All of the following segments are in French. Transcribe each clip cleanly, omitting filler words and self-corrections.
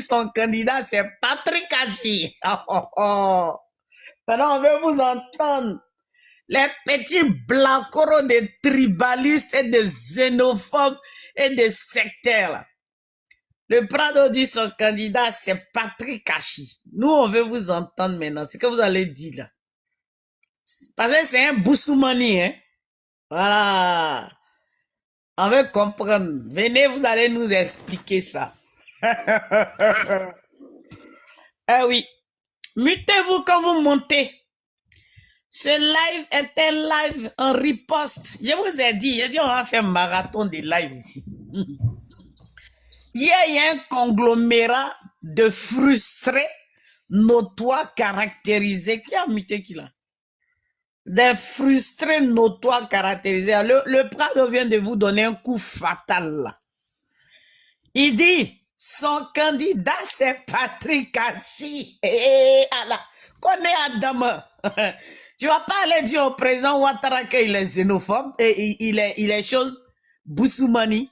son candidat, c'est Patrick Hachi. Maintenant, on veut vous entendre. Les petits blancoros des tribalistes et des xénophobes et des sectaires. Là. Le Prado dit son candidat, c'est Patrick Hachi. Nous, on veut vous entendre maintenant. C'est ce que vous allez dire là. Parce que c'est un Boussoumani, hein. Voilà. On veut comprendre. Venez, vous allez nous expliquer ça. Ah oui. Mutez-vous quand vous montez. Ce live est un live en riposte. Je vous ai dit, on va faire un marathon de live ici. Hier, il y a un conglomérat de frustrés, notoires, caractérisés. Qui a muté qui là? Des frustrés, notoires, caractérisés. Le Prado vient de vous donner un coup fatal là. Il dit, son candidat c'est Patrick Hachi. Connais Adam. Tu vas pas aller dire au président Ouattara qu'il est xénophobe et il est chose Boussoumani.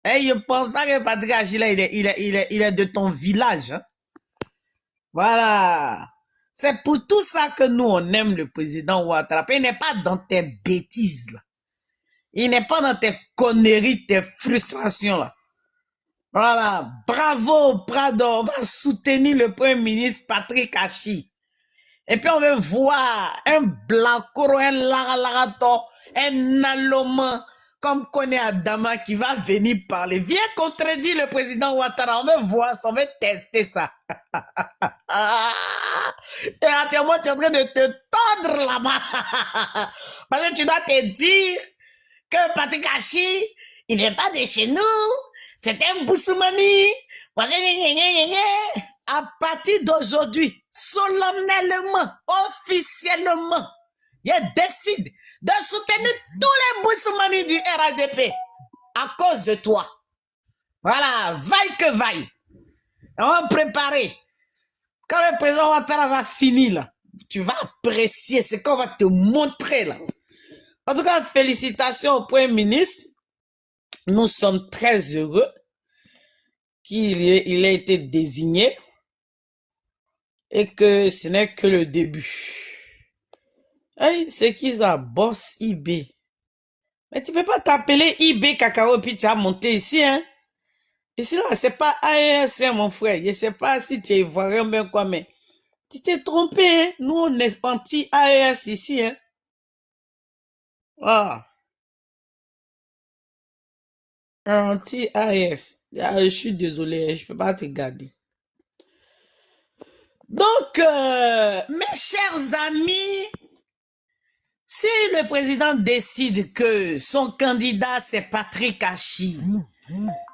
Et je pense pas que Patrick Hachi là, il est de ton village. Hein? Voilà. C'est pour tout ça que nous on aime le président Ouattara. Il n'est pas dans tes bêtises là. Il n'est pas dans tes conneries, tes frustrations là. Voilà. Bravo Prado. On va soutenir le premier ministre Patrick Hachi. Et puis on veut voir un blancoro, un laralato, un allemand comme Kone Adama qui va venir parler. Viens contredire le président Ouattara. On veut voir ça, on veut tester ça. Et actuellement, tu es en train de te tordre là-bas. Parce que tu dois te dire que Patrick Hachi, il n'est pas de chez nous. C'est un Boussoumani. À partir d'aujourd'hui, solennellement, officiellement, je décide de soutenir tous les Boussoumani du RADP à cause de toi. Voilà, vaille que vaille. On va préparer. Quand le président Ouattara va finir là, tu vas apprécier ce qu'on va te montrer là. En tout cas, félicitations au Premier ministre. Nous sommes très heureux qu'il ait été désigné. Et que ce n'est que le début. Hey, c'est qui ça? Boss IB. Mais tu peux pas t'appeler IB Cacao puis tu as monté ici, hein? Ici, là, c'est pas AES, hein, mon frère. Je sais pas si tu es ivoirien bien quoi, mais tu t'es trompé, hein? Nous, on est anti-AES ici, hein? Ah. Anti-AES. Ah, je suis désolé, je peux pas te garder. Donc, mes chers amis, si le président décide que son candidat c'est Patrick Hachi,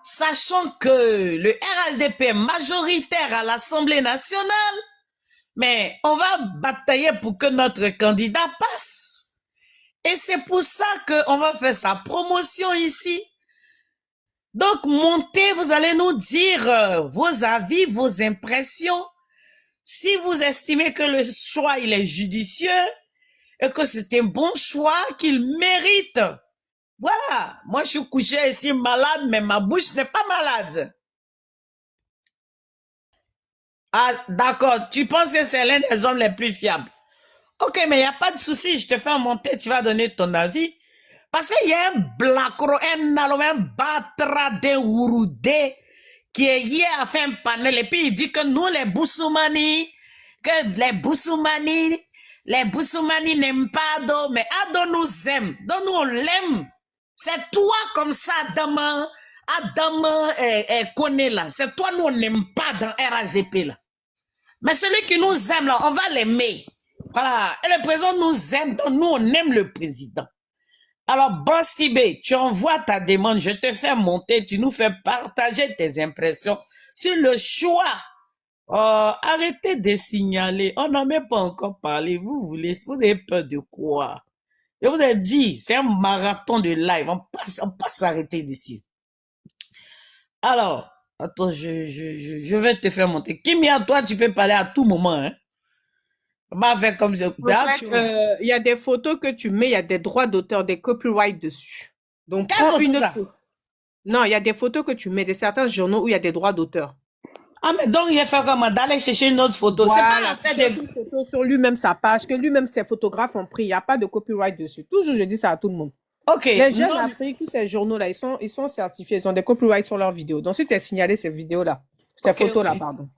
sachant que le RLDP est majoritaire à l'Assemblée nationale, mais on va batailler pour que notre candidat passe. Et c'est pour ça qu'on va faire sa promotion ici. Donc, montez, vous allez nous dire vos avis, vos impressions. Si vous estimez que le choix il est judicieux et que c'est un bon choix qu'il mérite. Voilà, moi je suis couché ici malade, mais ma bouche n'est pas malade. Ah, d'accord, tu penses que c'est l'un des hommes les plus fiables. Ok, mais il n'y a pas de souci, je te fais monter, tu vas donner ton avis. Parce qu'il y a un blacro, un allo, un batra d'un ouroudé qui est hier à faire un panel et puis il dit que nous les Boussoumani, les Boussoumani n'aiment pas Ado, mais Ado nous aime, donc nous on l'aime. C'est toi comme ça, Adam connaît là, c'est toi nous on n'aime pas dans RAGP là. Mais celui qui nous aime là, on va l'aimer. Voilà, et le président nous aime, donc nous on aime le président. Alors, Boss IB, tu envoies ta demande, je te fais monter, tu nous fais partager tes impressions sur le choix. Arrêtez de signaler, on n'en met pas encore parlé, vous avez peur de quoi? Je vous ai dit, c'est un marathon de live, on peut s'arrêter dessus. Alors, attends, je vais te faire monter. Kimia, toi, tu peux parler à tout moment, hein? Faire comme je... Il y a des photos que tu mets, il y a des droits d'auteur, des copyrights dessus. Donc, prends une photo. Non, il y a des photos que tu mets de certains journaux où il y a des droits d'auteur. Ah, mais donc, il a fait comment? D'aller chercher une autre photo. C'est pas Voilà, en tu fait cherches de... une photo sur lui-même sa page, que lui-même ses photographes ont pris. Il n'y a pas de copyright dessus. Toujours, je dis ça à tout le monde. Ok, Les jeunes non, d'Afrique, tous ces journaux-là, ils sont certifiés, ils ont des copyrights sur leurs vidéos. Donc, si tu as signalé ces vidéos-là, ces ok, photos-là, ok. pardon.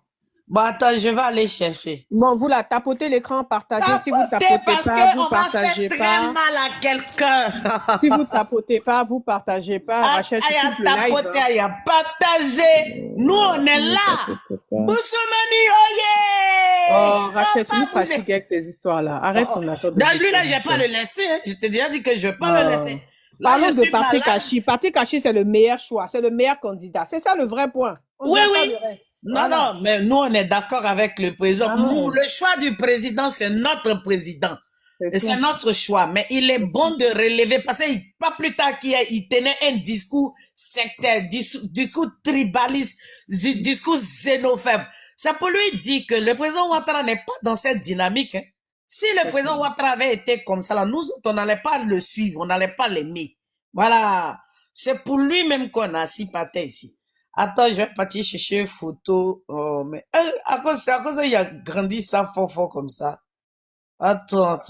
Bon, attends, je vais aller chercher. Bon, vous là, tapotez l'écran, partagez. Si vous Tapoter tapotez parce pas, vous qu'on va faire partagez très pas. mal à quelqu'un. Si vous tapotez pas, vous partagez pas. Rachel, tu Aïe, à coupes le live. tapoter, Hein. aïe, à partager. Nous, on est Si vous là. tapotez pas. Boussoumani, oye! Oh, On Rachel, tu nous va bouger. fatigues avec tes histoires-là. Oh, Arrête oh. ton affaire de Dans lui, là, je vais pas le boussoumani. laisser. Hein. Je t'ai déjà dit que je vais pas le Oh. laisser. Là, je Parlons de suis Patrick malade. Hachi. Patrick Hachi, c'est le meilleur choix. C'est le meilleur candidat. C'est ça le vrai point. On ne Oui, gère pas oui. le reste. Non, Voilà. non, mais nous, on est d'accord avec le président. Ah, Le choix du président, c'est notre président. c'est Et c'est tout. notre choix. Mais il est bon de relever parce que pas plus tard il tenait un discours sectaire, discours tribaliste, discours xénophobe. C'est pour lui dire que le président Ouattara n'est pas dans cette dynamique. Hein. Si le président Ouattara avait été comme ça, là, nous autres, on n'allait pas le suivre, on n'allait pas l'aimer. Voilà. C'est pour lui-même qu'on a assis par terre ici. Attends, je vais partir chercher une photo. Oh, mais à cause il a grandi ça fort comme ça. Attends.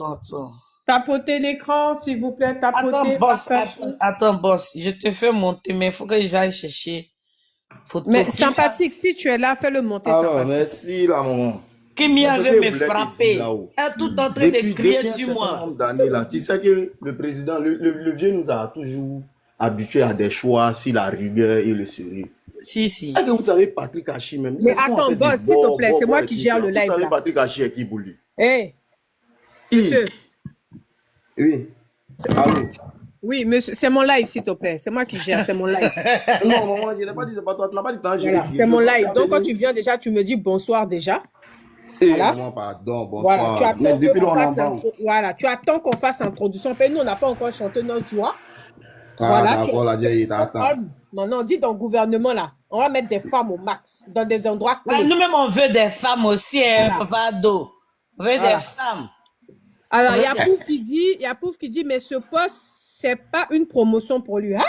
Tapotez l'écran, s'il vous plaît. Tapotez, partagez. Attends, boss. Je te fais monter, mais il faut que j'aille chercher photo. Mais sympathique, si tu es là, fais-le monter Alors, sympathique. merci la maman. Qui m'y Mais avait ce que me vous voulez frapper. dire là-haut. Elle est tout en train de crier un sur certain moi. nombre d'années là, tu sais que le président, le vieux nous a toujours habitués à des choix sur la rigueur et le sérieux. Si. Est-ce que vous savez Patrick Hachi même? Mais attends, boss, s'il te plaît, c'est moi qui gère le live Vous savez là. Patrick Hachi est qui pour lui? Hé, Qui? monsieur. Oui. Allô? Oui, monsieur, c'est mon live, s'il te plaît. C'est moi qui gère, c'est mon live. Non, maman, je n'ai pas dit, c'est pas toi, tu n'as pas dit tant. Voilà, c'est mon live. Donc, quand tu viens déjà, tu me dis bonsoir déjà. Eh, Voilà. maman, pardon, Voilà, bonsoir. Mais depuis qu'on fasse longtemps. voilà, tu attends qu'on fasse l'introduction. Nous, on n'a pas encore chanté notre joie. Ah, Voilà, d'accord, la vieille, t'attends. Non, dis dans le gouvernement là. On va mettre des femmes au max, dans des endroits clés. Nous-mêmes, on veut des femmes aussi, hein, Voilà. Papa Do. On veut Voilà. des femmes. Alors, il y a Pouf qui dit, mais ce poste, c'est pas une promotion pour lui. Aïe!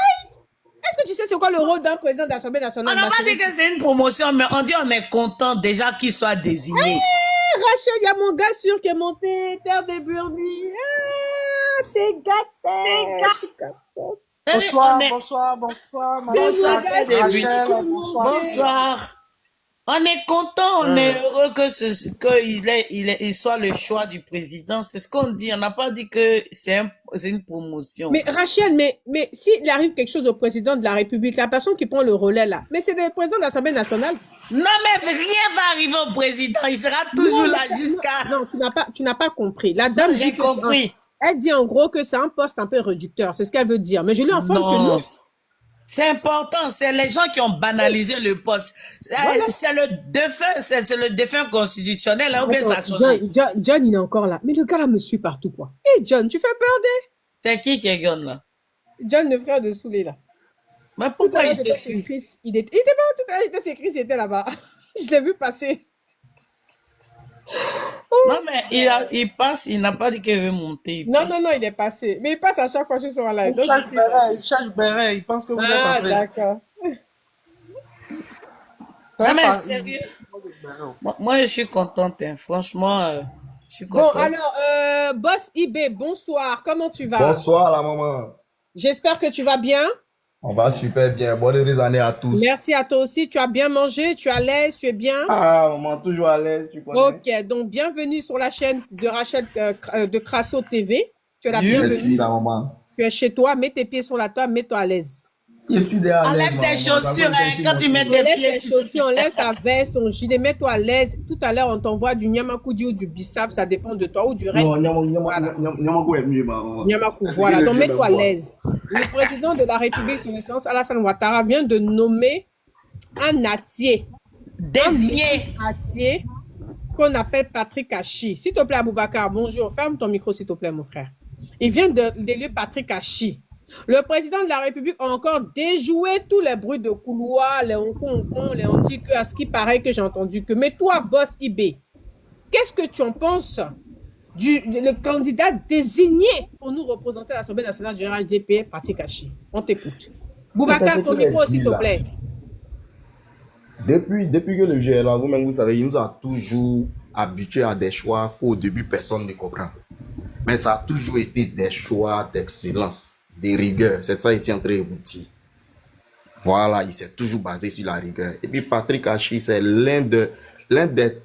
Est-ce que tu sais c'est quoi le rôle d'un président d'Assemblée On nationale? n'a pas dit que c'est une promotion, mais on dit on est content déjà qu'il soit désigné. Rachel, il y a mon gars sûr qui est monté, Terre des Burnies. Ah, c'est gâté. Bonsoir, On est- bonsoir. Bonsoir, Rachel, bonsoir. Bonsoir. On est content, on est heureux qu'il soit le choix du président. C'est ce qu'on dit. On n'a pas dit que c'est une promotion. Mais Rachel, mais s'il arrive quelque chose au président de la République, la personne qui prend le relais là, mais c'est le président de l'Assemblée nationale. Non, mais rien va arriver au président. Il sera toujours là jusqu'à... Non, tu n'as pas compris. La dame J'ai dit que compris. elle dit en gros que c'est un poste un peu réducteur. C'est ce qu'elle veut dire. Mais je lui informe que Non. non. C'est important, c'est les gens qui ont banalisé le poste. Voilà. C'est le défunt constitutionnel, hein, ou bien ça a Attends, changé. John, il est encore là. Mais le gars là me suit partout, quoi. Hé, John, tu fais peur C'est qui est Gon là? John, le frère de Soulé, là. Mais Tout à pourquoi l'heure, il te j'étais suit? chez Chris. Il était pas tout à l'heure, j'étais chez Chris, il était là-bas. Je l'ai vu passer. Non, mais il passe, il n'a pas dit qu'il veut monter. il Non, passe. il est passé. Mais il passe à chaque fois que je suis sur un live. Il Donc, cherche Béret, il pense que vous êtes ah, en train. d'accord. Non, mais sérieux. Moi, je suis contente, hein. Franchement, je suis Bon, contente. alors, Boss IB, bonsoir. Comment tu vas? Bonsoir la maman. J'espère que tu vas bien. On va super bien. Bonne heureuse année à tous. Merci à toi aussi. Tu as bien mangé, tu es à l'aise, tu es bien? Ah, maman, toujours à l'aise, tu connais. Ok, donc bienvenue sur la chaîne de Rachel de Crasso TV. Tu es la Dieu. bienvenue. Merci la maman. Tu es chez toi, mets tes pieds sur la table, mets-toi à l'aise. Ici derrière. Enlève tes chaussures, hein, quand tu mets tes Enlève pieds. tes chaussures, enlève ta veste, ton gilet, mets-toi à l'aise. Tout à l'heure, on t'envoie du Nyamakoudi ou du Bissap, ça dépend de toi, ou du Red. Non, Nyamakou est mieux, maman. Nyamakou, voilà, donc mets-toi à l'aise. Le président de la République, son Excellence Alassane Ouattara, vient de nommer un Atier. Désigné. Atier qu'on appelle Patrick Hachi. S'il te plaît, Aboubacar, bonjour. Ferme ton micro, s'il te plaît, mon frère. Il vient d'élire Patrick Hachi. Le président de la République a encore déjoué tous les bruits de couloir, les hong les anti-que, à ce qui paraît que j'ai entendu que. Mais toi, Boss IB, qu'est-ce que tu en penses le candidat désigné pour nous représenter à l'Assemblée nationale du RHDP, Patrick Hachi? On t'écoute. Boubacar, ton micro, s'il te plaît. Depuis que le vieux est là, vous-même, vous savez, il nous a toujours habitués à des choix qu'au début, personne ne comprend. Mais ça a toujours été des choix d'excellence, de rigueur. C'est ça ici en train de vous dire. Voilà, il s'est toujours basé sur la rigueur. Et puis Patrick Hachi, c'est l'un des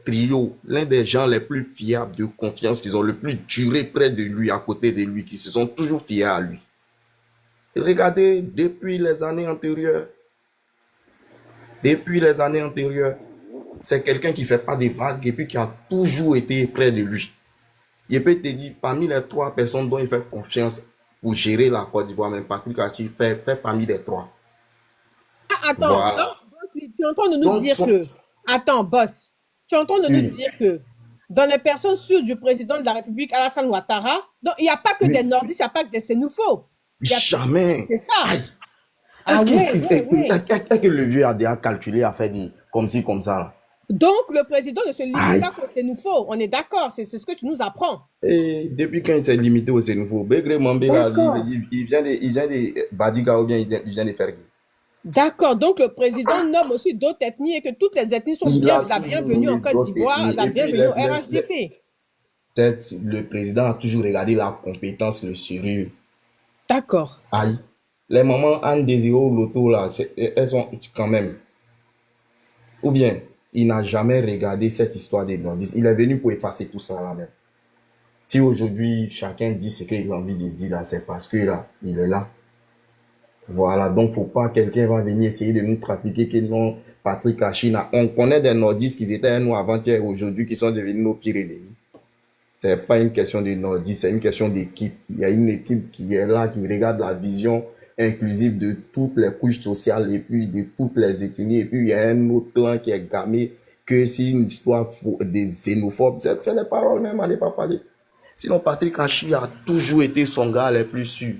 trios, l'un des gens les plus fiables de confiance, qui ont le plus duré près de lui, à côté de lui, qui se sont toujours fiés à lui. Et regardez, depuis les années antérieures, c'est quelqu'un qui ne fait pas des vagues et puis qui a toujours été près de lui. Il peut te dire, parmi les 3 personnes dont il fait confiance pour gérer la Côte d'Ivoire, même Patrick Hachi fait parmi les 3. Ah, attends, Voilà. tu es en train de nous Donc, dire que... Attends, boss. Tu es en train de nous Oui. dire que dans les personnes sûres du président de la République, Alassane Ouattara, donc il n'y a pas que Oui. des nordistes, il n'y a pas que des sénoufos. Jamais. C'est ça. Aïe. Ah Est-ce que le vieux a déjà calculé à faire dire comme ci, comme ça là? Donc, le président ne se limite Aïe. pas qu'aux sénoufos. On est d'accord, c'est ce que tu nous apprends. Et depuis quand il s'est limité au Sénégal, Begré Mambéla, il vient de Badiga ou bien il vient de Fergie. D'accord, donc le président nomme aussi d'autres ethnies et que toutes les ethnies sont Il bien a la toujours bienvenue en nommé Côte d'autres d'Ivoire, ethnies. la Et puis, bienvenue au RHDP. le président a toujours regardé la compétence, le sérieux. D'accord. Aïe. Les mamans Anne Désiré Loto, là, elles sont quand même. Ou bien, il n'a jamais regardé cette histoire des nordistes. Il est venu pour effacer tout ça là même. Si aujourd'hui, chacun dit ce qu'il a envie de dire là, c'est parce que là, il est là. Voilà, donc faut pas quelqu'un va venir essayer de nous trafiquer que non, Patrick Hachi, on connaît des nordistes qui étaient nous avant-hier, aujourd'hui, qui sont devenus nos pires ennemis. C'est pas une question de nordistes, c'est une question d'équipe. Il y a une équipe qui est là, qui regarde la vision inclusive de toutes les couches sociales et puis de toutes les ethnies. Et puis il y a un autre clan qui est gamé que c'est une histoire des xénophobes. C'est les paroles même à ne pas parler. Sinon, Patrick Hachi a toujours été son gars le plus sûr.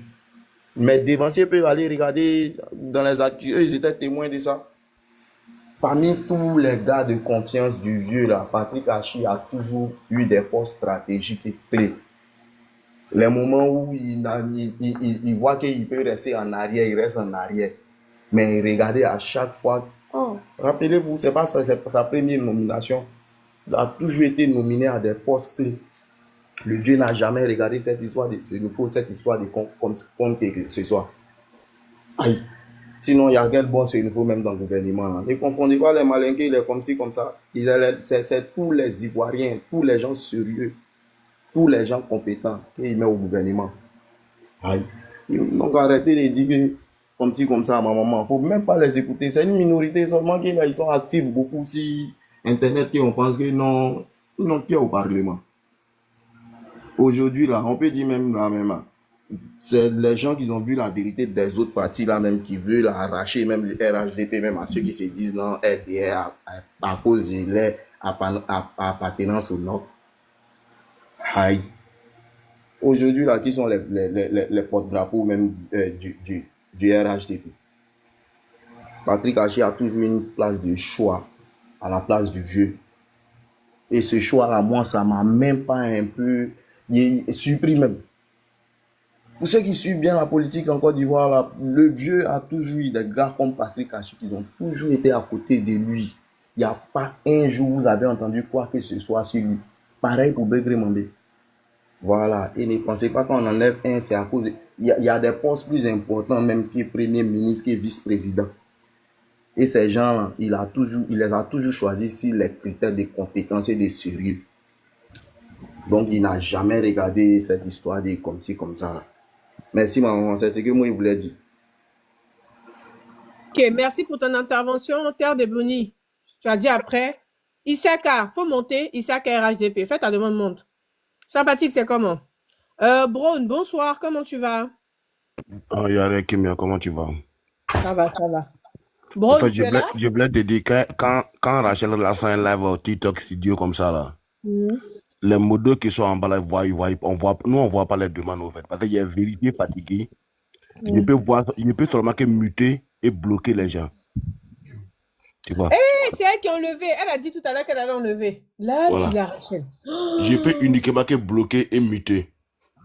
Mes dévanciers peuvent aller regarder dans les actus, eux, ils étaient témoins de ça. Parmi tous les gars de confiance du vieux, là, Patrick Hachi a toujours eu des postes stratégiques et clés. Les moments où il voit qu'il peut rester en arrière, il reste en arrière. Mais regardez à chaque fois. Oh, rappelez-vous, c'est pas sa première nomination. Il a toujours été nominé à des postes clés. Le vieux n'a jamais regardé cette histoire de ce nouveau, cette histoire de comme que ce soit. Aïe. Sinon, il y a quel bon ce nouveau même dans le gouvernement. Ne confondez pas les malinqués, il est comme ci, comme ça. C'est tous les Ivoiriens, tous les gens sérieux, tous les gens compétents qu'il met au gouvernement. Aïe. Donc arrêtez de dire que comme ci, comme ça à ma maman. Il ne faut même pas les écouter. C'est une minorité seulement qu'ils sont actifs beaucoup sur Internet et on pense que non, ils n'ont qu'à au Parlement. Aujourd'hui, là, on peut dire même là, c'est les gens qui ont vu la vérité des autres partis là même qui veulent arracher même le RHDP, même à ceux qui se disent non, RDR à cause de leur appartenance au Nord. Aïe. Aujourd'hui, là, qui sont les porte-drapeaux même du RHDP? Patrick Hachi a toujours une place de choix à la place du vieux. Et ce choix-là, moi, ça m'a même pas un peu surpris même. Pour ceux qui suivent bien la politique en Côte d'Ivoire, le vieux a toujours eu des gars comme Patrick Hachi qui ont toujours été à côté de lui. Il n'y a pas un jour où vous avez entendu quoi que ce soit sur lui. Pareil pour Begré Mambé. Voilà. Et ne pensez pas qu'on enlève un, c'est à cause il y a des postes plus importants même qui est premier ministre, qui est vice-président. Et ces gens-là, il les a toujours choisis sur les critères de compétence et de sérieux. Donc, il n'a jamais regardé cette histoire de comme ci, comme ça. Merci, maman. C'est ce que moi, je voulais dire. Ok, merci pour ton intervention, Terre de Bruni. Tu as dit après. Isaka, faut monter. Isaka RHDP. Fais ta demande, monte. Sympathique, c'est comment? Brown, bonsoir. Comment tu vas? Oh, Yare Kimia, comment tu vas? Ça va, ça va. En Brown, fait, tu es là? je voulais te dire que quand Rachel lance un live au TikTok studio comme ça, là, les modos qui sont en bas, là, nous, on voit pas les demandes, en fait. Parce qu'il y a vérité fatiguée. Je peux seulement que muter et bloquer les gens. Tu vois? C'est elle qui a enlevé. Elle a dit tout à l'heure qu'elle allait enlever. Là, Voilà. tu l'as, Rachel. Je peux uniquement que bloquer et muter.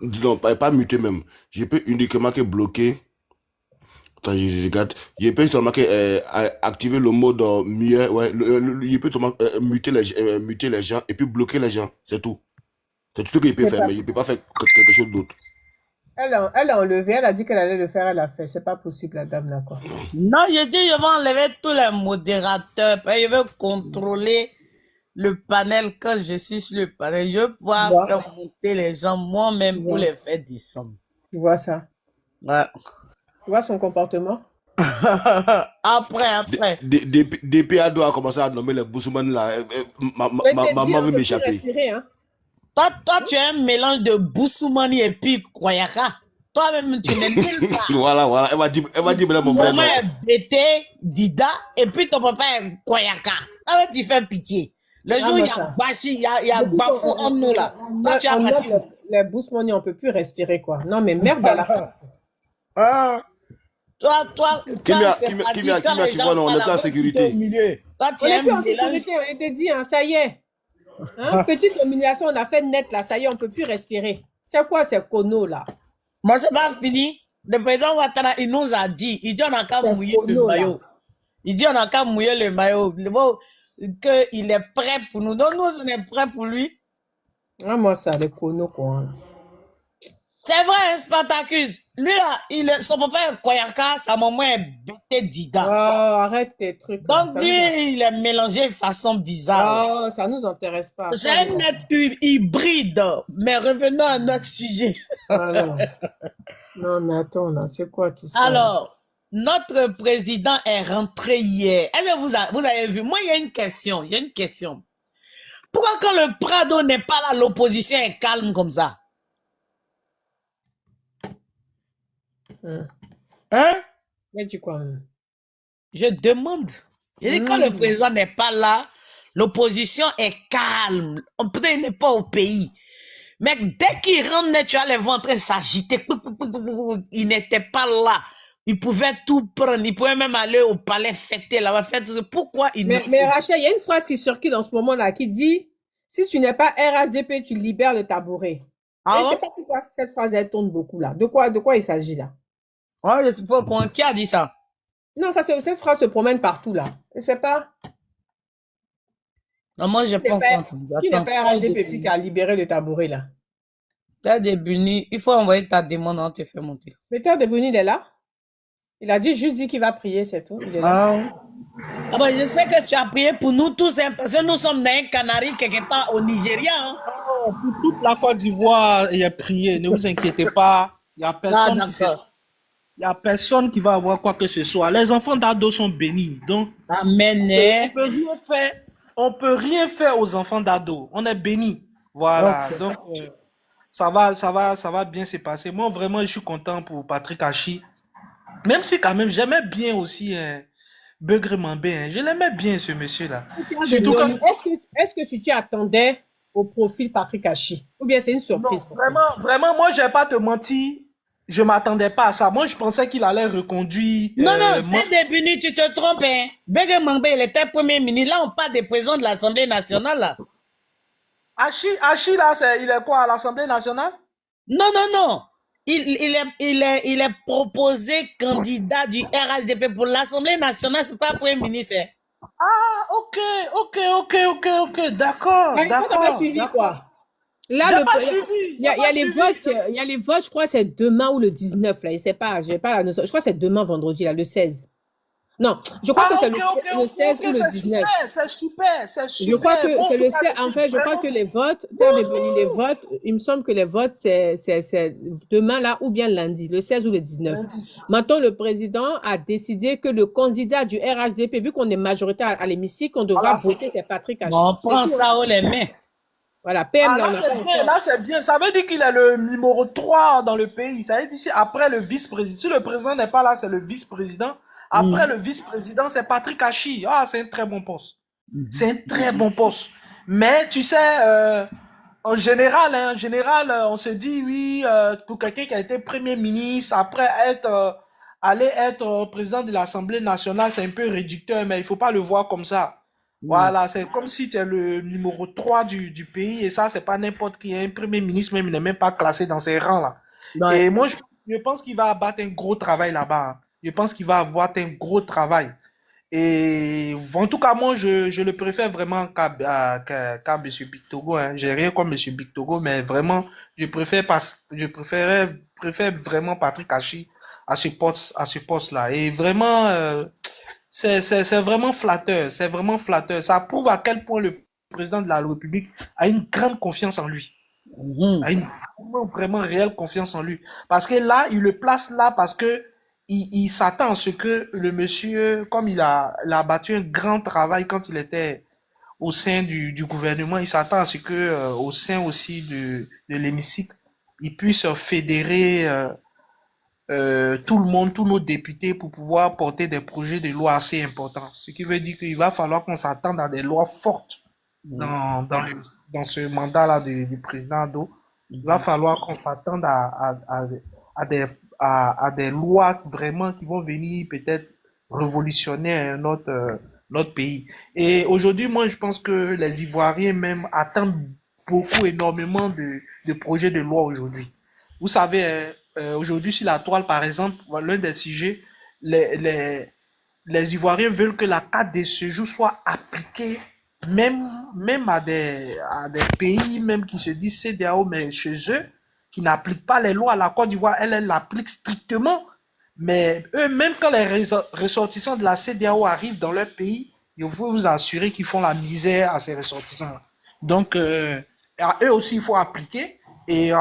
Disons, pas muter même. Je peux uniquement que bloquer. Attends, je regarde. Il peut seulement activer le mode muet, ouais, il peut seulement muter les gens et puis bloquer les gens, c'est tout. C'est tout ce qu'il peut C'est faire, pas- mais il peut pas faire quelque chose d'autre. Elle a enlevé, elle a dit qu'elle allait le faire, elle l'a fait. C'est pas possible, la dame là, quoi. Non, je dis, je vais enlever tous les modérateurs. Et je vais contrôler le panel quand je suis sur le panel. Je vais pouvoir Tu vois, faire monter les gens moi-même tu pour vois, les faire descendre. tu vois ça. Ouais. Tu vois son comportement? Après. DPA doit commencer à nommer les boussoumans là. Je t'ai dit, Maman on veut peut plus m'échapper. respirer, hein. Toi, tu es un mélange de Boussoumani et puis Koyaka. Toi-même, tu n'es nulle part. Voilà. Elle va dire, mon frère, Maman non. est Bété, Dida, et puis ton papa est Koyaka. Ah ouais, tu fais pitié. Le jour où il y a ça. Bashi, il y a Depuis Bafou en nous là. Toi, tu as on note parti. les bourses money, on peut plus respirer, quoi. Non, mais merde à la fin. Ah. Toi, quand c'est parti, quand les tu gens vois, non, on est parlent, pas en après, tu es au sécurité. milieu. Toi, tu On es n'est un plus en mélange. sécurité, on était dit, hein, ça y est. Hein? Petite domination, on a fait net, là, ça y est, on peut plus respirer. C'est quoi ces conneaux, là? Moi, c'est pas fini. Le président Ouattara, il nous a dit, il dit on a qu'à Ces mouiller le conneaux, là. maillot. Il dit on a qu'à mouiller le maillot. Qu'il est prêt pour nous. Donc nous, on est prêt pour lui. Ah, moi, ça, les conneaux, quoi. C'est vrai, hein, Spartacus. Lui, là, son papa est Koyaka, sa maman est Bété Oh, Dida. arrête tes trucs, là. Donc Ça lui, nous... il est mélangé de façon bizarre. Oh, ça nous intéresse pas. C'est un être hybride. Mais revenons à notre sujet. Ah, non, mais attends, là, c'est quoi tout ça? Alors, notre président est rentré hier. Est-ce que vous avez vu? Moi, il y a une question. Pourquoi quand le Prado n'est pas là, l'opposition est calme comme ça? Hein? Mais tu quoi? Je demande. Je dis quand le président n'est pas là, l'opposition est calme. Peut-être il n'est pas au pays. Mais dès qu'il rentre, tu as les vents en train de s'agiter. Il n'était pas là. Il pouvait tout prendre. Il pouvait même aller au palais fêter là-bas. Pourquoi il Mais Rachel, il y a une phrase qui circule en ce moment-là qui dit si tu n'es pas RHDP, tu libères le tabouret. Ah Et je bon? sais pas pourquoi cette phrase elle tourne beaucoup là. De quoi il s'agit là? Oh, je sais pas qui a dit ça. Non, cette phrase se promène partout là. Je sais pas. Non, moi, j'ai pas entendu. Qui n'est pas RHDP puis qui a libéré le tabouret là? T'as des bunis. Il faut envoyer ta demande, on te fait monter. Mais toi, Debuni, il est là? Il a juste dit qu'il va prier, c'est tout. Il est là. Ah ben, j'espère que tu as prié pour nous tous, hein, parce que nous sommes dans un Canari quelque part au Nigeria. Hein. Pour toute la Côte d'Ivoire, il y a prié. Ne vous inquiétez pas. Il n'y a personne il y a personne qui va avoir quoi que ce soit. Les enfants d'ado sont bénis. Donc, Amen. On peut rien faire aux enfants d'ado. On est bénis. Voilà. Okay. Donc, ça va bien se passer. Moi, vraiment, je suis content pour Patrick Achi. Même si, quand même, j'aimais bien aussi Beugre Mambé. Hein. Je l'aimais bien, ce monsieur-là. Est-ce que tu t'y attendais au profil Patrick Achi? Ou bien c'est une surprise? Non, vraiment, moi, je ne vais pas te mentir. Je ne m'attendais pas à ça. Moi, je pensais qu'il allait reconduire. Non, dès le début, tu te trompes. Hein. Beugre Mambé, il était premier ministre. Là, on parle des présidents de l'Assemblée nationale. Là. Achi, là, il est quoi à l'Assemblée nationale? Non. Il est proposé candidat du RHDP pour l'Assemblée nationale. C'est pas premier ministre. Hein. Ah, ok. D'accord. Tu n'as pas suivi quoi? Là, il y a les votes, je crois que c'est demain ou le 19, là. Je pas la notion. Je crois que c'est demain, vendredi, là, le 16. Non, je crois que c'est le 16 ou le 19. C'est super. Je crois que c'est le 16. En fait, je crois que les votes, il me semble que les votes, c'est demain, là, ou bien lundi, le 16 ou le 19. Maintenant, le président a décidé que le candidat du RHDP, vu qu'on est majoritaire à l'hémicycle, on devra voter, c'est Patrick Achi. Bon, on prend ça haut les mains. Voilà, PM, là, c'est bien. Ça veut dire qu'il est le numéro 3 dans le pays. Ça veut dire après le vice-président. Si le président n'est pas là, c'est le vice-président. Après le vice-président, c'est Patrick Achi. Ah, c'est un très bon poste. C'est un très bon poste. Mais tu sais, en général, on se dit, oui, pour quelqu'un qui a été premier ministre, après aller être président de l'Assemblée nationale, c'est un peu réducteur, mais il ne faut pas le voir comme ça. Voilà, c'est comme si tu es le numéro 3 du pays, et ça, c'est pas n'importe qui. Un premier ministre, même, il n'est même pas classé dans ces rangs-là. Et moi, je pense qu'il va abattre un gros travail là-bas. je pense qu'il va avoir un gros travail. Et en tout cas, moi, je le préfère vraiment qu'à M. Bictogo. Hein. J'ai rien contre M. Bictogo, mais vraiment, préfère vraiment Patrick Hachi à ce poste-là. Et vraiment, c'est vraiment flatteur. C'est vraiment flatteur. Ça prouve à quel point le président de la République a une grande confiance en lui. A une vraiment réelle confiance en lui. Parce que là, il le place là parce que il s'attend à ce que le monsieur, comme il a battu un grand travail quand il était au sein du gouvernement, il s'attend à ce que au sein aussi de l'hémicycle, il puisse fédérer tout le monde, tous nos députés pour pouvoir porter des projets de loi assez importants. Ce qui veut dire qu'il va falloir qu'on s'attende à des lois fortes dans ce mandat-là du président Ado. Il va falloir qu'on s'attende à des lois vraiment qui vont venir peut-être révolutionner notre pays. Et aujourd'hui, moi, je pense que les Ivoiriens même attendent beaucoup, énormément de projets de loi aujourd'hui. Vous savez, aujourd'hui, sur la toile, par exemple, l'un des sujets, les, les, les Ivoiriens veulent que la carte de séjour soit appliquée même à des pays même qui se disent CEDEAO, mais chez eux, qui n'appliquent pas les lois. La Côte d'Ivoire, elle l'applique strictement. Mais eux, même quand les ressortissants de la CEDEAO arrivent dans leur pays, je peux vous assurer qu'ils font la misère à ces ressortissants. Donc, à eux aussi, il faut appliquer. Et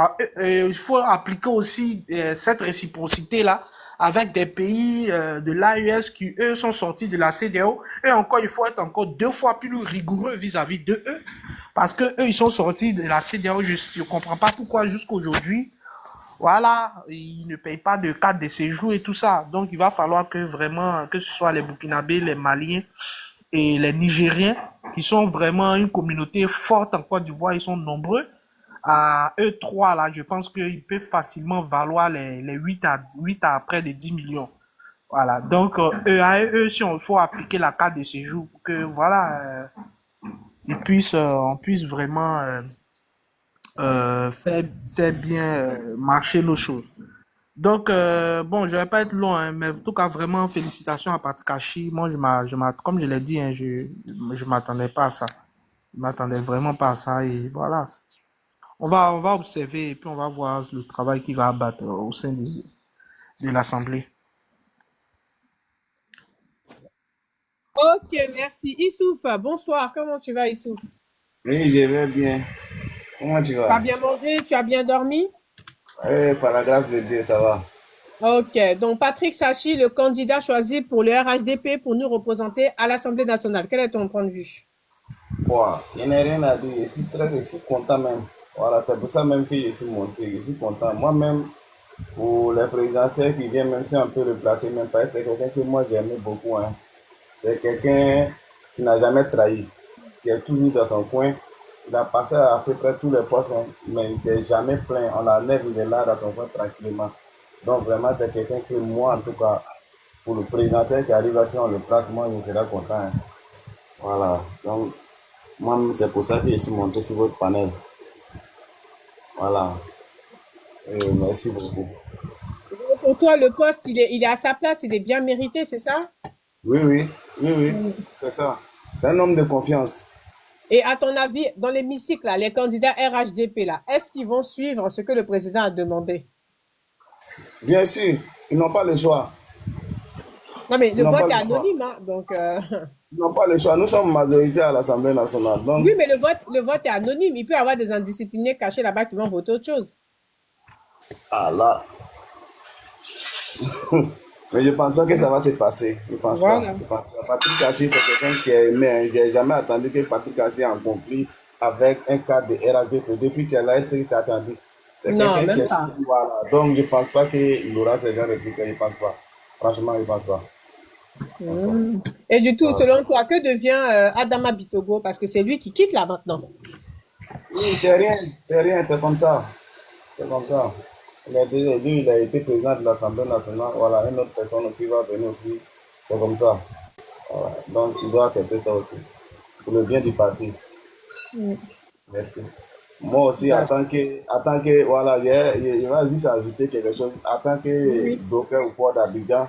il faut appliquer aussi cette réciprocité-là avec des pays de l'AES qui, eux, sont sortis de la CEDEAO. Et encore, il faut être encore 2 fois plus rigoureux vis-à-vis de eux. Parce que eux, ils sont sortis de la CEDEAO. Je ne comprends pas pourquoi jusqu'aujourd'hui, voilà, ils ne payent pas de carte de séjour et tout ça. Donc, il va falloir que vraiment, que ce soit les Burkinabés, les Maliens et les Nigériens, qui sont vraiment une communauté forte en Côte d'Ivoire, ils sont nombreux. À eux trois, là, je pense qu'ils peuvent facilement valoir les 8 à près de 10 millions. Voilà. Donc, à eux, si on faut appliquer la carte de séjour, pour que, voilà, on puisse vraiment faire bien marcher nos choses. Donc, bon, je vais pas être long, hein, mais en tout cas, vraiment, félicitations à Patrick Hachi. Moi, comme je l'ai dit, hein, je m'attendais pas à ça. Je m'attendais vraiment pas à ça et voilà. On va observer et puis on va voir le travail qu'il va abattre au sein de l'Assemblée. Ok, merci. Issouf, bonsoir. Comment tu vas, Issouf? Oui, je vais bien. Comment tu Tu as vas? bien mangé? Tu as bien dormi? Par la grâce de Dieu, ça va. Ok, donc Patrick Hachi, le candidat choisi pour le RHDP pour nous représenter à l'Assemblée nationale. Quel est ton point de vue? Wow, je n'ai rien à dire. Je suis content même. Voilà, c'est pour ça même que je suis monté. Je suis content. Moi-même, pour les présidentielles qui viennent, même si on peut le placer, même pas, c'est quelqu'un que moi j'aimais beaucoup. Hein. C'est quelqu'un qui n'a jamais trahi, qui est toujours dans son coin. Il a passé à peu près tous les postes, hein, mais il ne s'est jamais plaint. On l'enlève, il est là dans son coin tranquillement. Donc vraiment, c'est quelqu'un que moi, en tout cas, pour le présidentiel qui arrive, si on le place, moi, je serai content. Hein. Voilà. Donc, moi, c'est pour ça que je suis monté sur votre panel. Voilà. Merci beaucoup. Pour toi, le poste, il est à sa place, il est bien mérité, c'est ça? Oui. C'est ça. C'est un homme de confiance. Et à ton avis, dans l'hémicycle, les candidats RHDP, là, est-ce qu'ils vont suivre ce que le président a demandé? Bien sûr, ils n'ont pas le choix. Non, mais le vote est anonyme, hein, donc... Ils n'ont pas le choix. Nous sommes majorité à l'Assemblée nationale. Donc... Oui, mais le vote est anonyme. Il peut y avoir des indisciplinés cachés là-bas qui vont voter autre chose. Ah là. Mais je ne pense pas que ça va se passer. Je pense voilà. pas. Patrick Hachi, c'est quelqu'un qui est aimé. Je n'ai jamais attendu que Patrick Hachi ait un conflit avec un cadre de RHDP. Depuis que tu es là, c'est ce que tu as attendu. Non, même pas. Voilà. Donc, je ne pense pas qu'il aura ce genre de trucs. Je ne pense pas. Franchement, je ne pense pas. Et du tout, selon toi, que devient Adama Bitogo? Parce que c'est lui qui quitte là maintenant. Oui, c'est rien, c'est comme ça. C'est comme ça. Il a été président de l'Assemblée nationale. Voilà, une autre personne aussi va venir aussi. C'est comme ça. Voilà. Donc, il doit accepter ça aussi. Pour le bien du parti. Merci. Moi aussi, en tant que voilà, je vais juste ajouter quelque chose. En tant que broker au port d'Abidjan,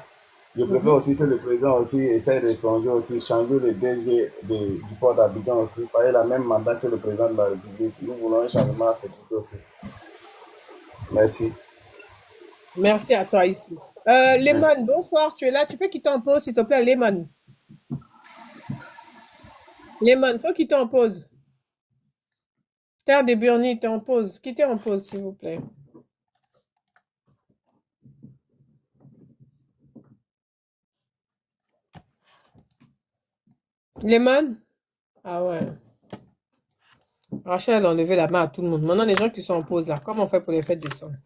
Je préfère aussi que le président aussi essaie de songer aussi, changer le DG du port d'Abidjan aussi, par la même mandat que le président de la République. Nous voulons un changement à ce niveau aussi. Merci. Merci à toi, Issouf. Lemon, bonsoir, tu es là. Tu peux quitter en pause, s'il te plaît, Lemon. Lemon, faut quitter en pause. Terre des Burnies, t'es en pause. Quittez en pause, s'il vous plaît. Lemon? Ah ouais. Rachel a enlevé la main à tout le monde. Maintenant, les gens qui sont en pause là, comment on fait pour les faire descendre?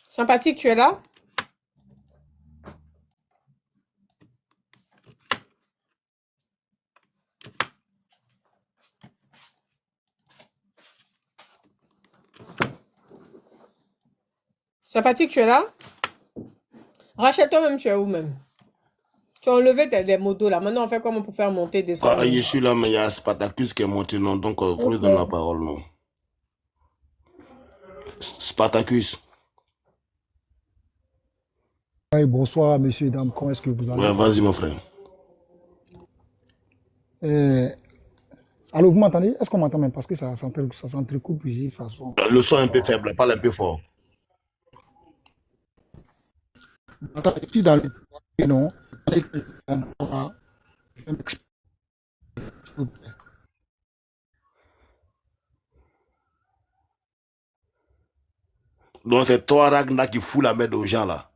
Sympathique, tu es là? Sympathique, tu es là? Rachel, toi-même, tu es où même? Tu as enlevé des motos là. Maintenant, on fait comment pour faire monter, descendre? Je suis là, mais il y a Spartacus qui est monté, non. Donc, il faut lui donner la parole, non. Spartacus. Oui, bonsoir, messieurs et dames. Comment est-ce que vous allez? Ouais, vas-y, mon frère. Allô, vous m'entendez? Est-ce qu'on m'entend même? Parce que ça s'entrecoupe ici, de façon. Le son est un peu faible, parle un peu fort. Attends, je suis dans le. Non. Donc, c'est toi, Ragnar, qui fout la merde aux gens, là.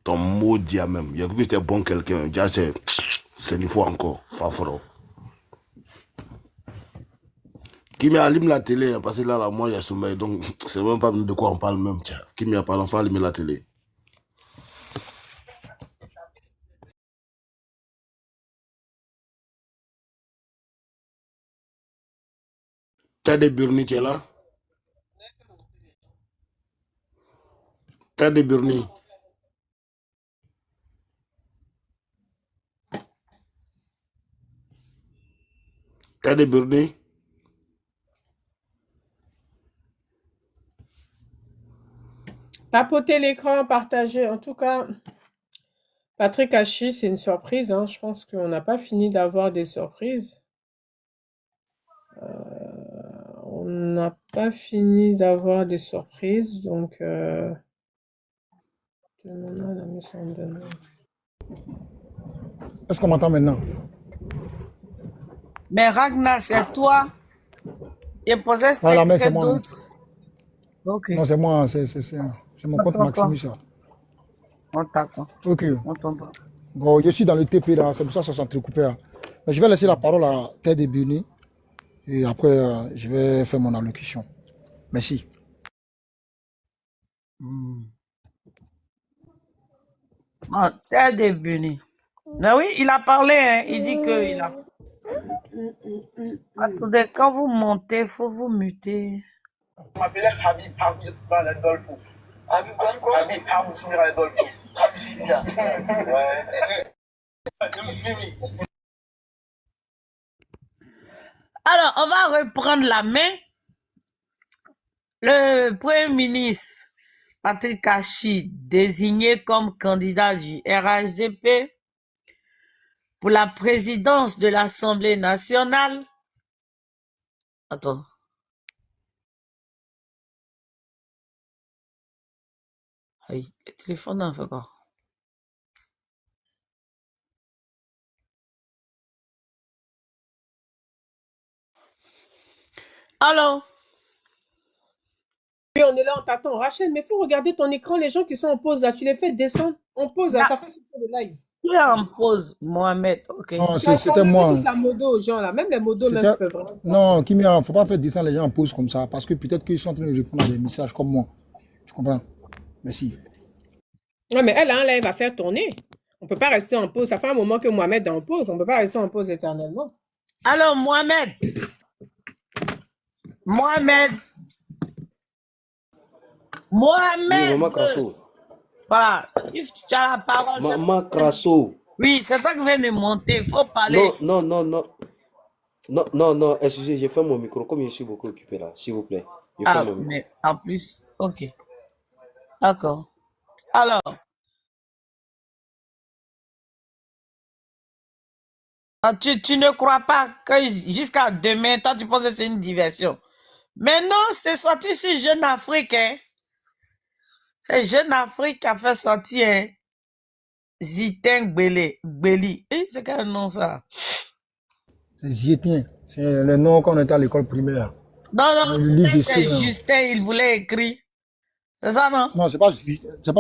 Ton maudit même. Il y a cru que c'était bon quelqu'un. Déjà, c'est une fois encore. Fafro. Qui m'allume la télé, hein, parce que là, moi, il y a sommeil. Donc, c'est même pas de quoi on parle même. Tiens, qui m'a parlé, enfin, allumer la télé. T'as des burnis, tu es là? T'as des burnis. T'as des burnis. Tapoter l'écran, partager. En tout cas, Patrick Hachi, c'est une surprise. Hein. Je pense qu'on n'a pas fini d'avoir des surprises. On n'a pas fini d'avoir des surprises. Donc, Est-ce qu'on m'entend maintenant? Mais Ragnar, c'est toi. Je posais Voilà, mais c'est quelqu'un moi. d'autre. Ok. Non, c'est moi, c'est mon compte Maximus. Ça. On t'attend. Ok. On t'entend. Bon, je suis dans le TP là, c'est pour ça que ça s'entrecoupé. Hein. Mais je vais laisser la parole à Ted et Bunny. Et après, je vais faire mon allocution. Merci. Bon, t'es débuni. Mais oui, il a parlé, hein. Il dit qu'il a. Attendez, quand vous montez, il faut vous muter. Je m'appelais Habib Habib Adolfo. Habib quoi? Habib Habib Adolfo. Habib ouais. Alors, on va reprendre la main. Le Premier ministre Patrick Hachi, désigné comme candidat du RHDP pour la présidence de l'Assemblée nationale. Attends. Aïe, le téléphone en fait quoi? Allô? oui, on est là, on t'attend. Rachel, mais il faut regarder ton écran. Les gens qui sont en pause là, tu les fais descendre. On pause, là, ça fait le live. Tu es en pause, Mohamed. Ok. Non, c'était moi. La modo aux gens là, même les modos même peuvent vraiment. Non, Kimi, il ne faut pas faire descendre les gens en pause comme ça, parce que peut-être qu'ils sont en train de répondre à des messages comme moi. Tu comprends? Merci. Non, mais elle, hein, là, elle va faire tourner. On ne peut pas rester en pause. Ça fait un moment que Mohamed est en pause. On ne peut pas rester en pause éternellement. Alors, Mohamed. Mohamed. Oui, Maman Crasso. Voilà. Tu as la parole. Maman Crasso. Oui, c'est ça que vient de monter. Il faut parler. Non, excusez, j'ai fait mon micro. Comme je suis beaucoup occupé là, s'il vous plaît. Je fais Ah, mon micro. mais en plus, ok. D'accord. Alors, tu ne crois pas que jusqu'à demain, toi, tu penses que c'est une diversion. Mais non, c'est sorti sur Jeune Afrique. Hein. C'est Jeune Afrique qui a fait sortir hein, Zitin Gbeli. C'est quel nom ça? C'est Zietien. C'est le nom qu'on était à l'école primaire. Non, Le livre de c'est ceux-là. Justin, il voulait écrire. C'est ça, non? Non, c'est pas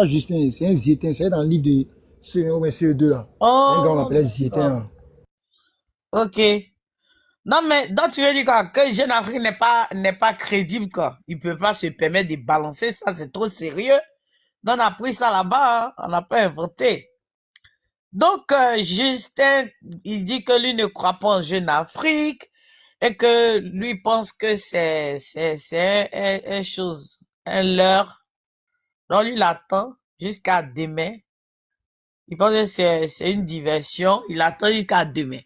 Justin, c'est un Zietien. C'est dans le livre de CE1 ou CE2 là. Un gars on Oh, l'appelait Zietien. ok. Non, mais donc tu veux dire quoi? Que Jeune Afrique n'est pas crédible, quoi. Il peut pas se permettre de balancer ça, c'est trop sérieux. Donc on a pris ça là-bas, hein. On n'a pas inventé. Donc, Justin, il dit que lui ne croit pas en Jeune Afrique et que lui pense que c'est une chose, un leurre. Donc, lui, il attend jusqu'à demain. Il pense que c'est une diversion. Il attend jusqu'à demain.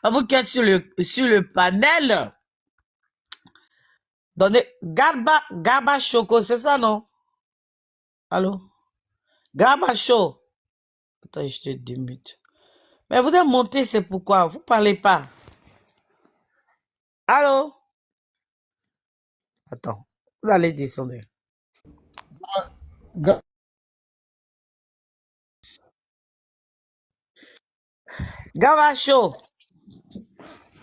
Vous qui êtes sur le panel, donnez Garba Choco, c'est ça, non? Allô? Garba Choco. Attends, je te démute. Mais vous êtes monté, c'est pourquoi? Vous parlez pas. Allô? Attends, vous allez descendre. Ga- Gavacho.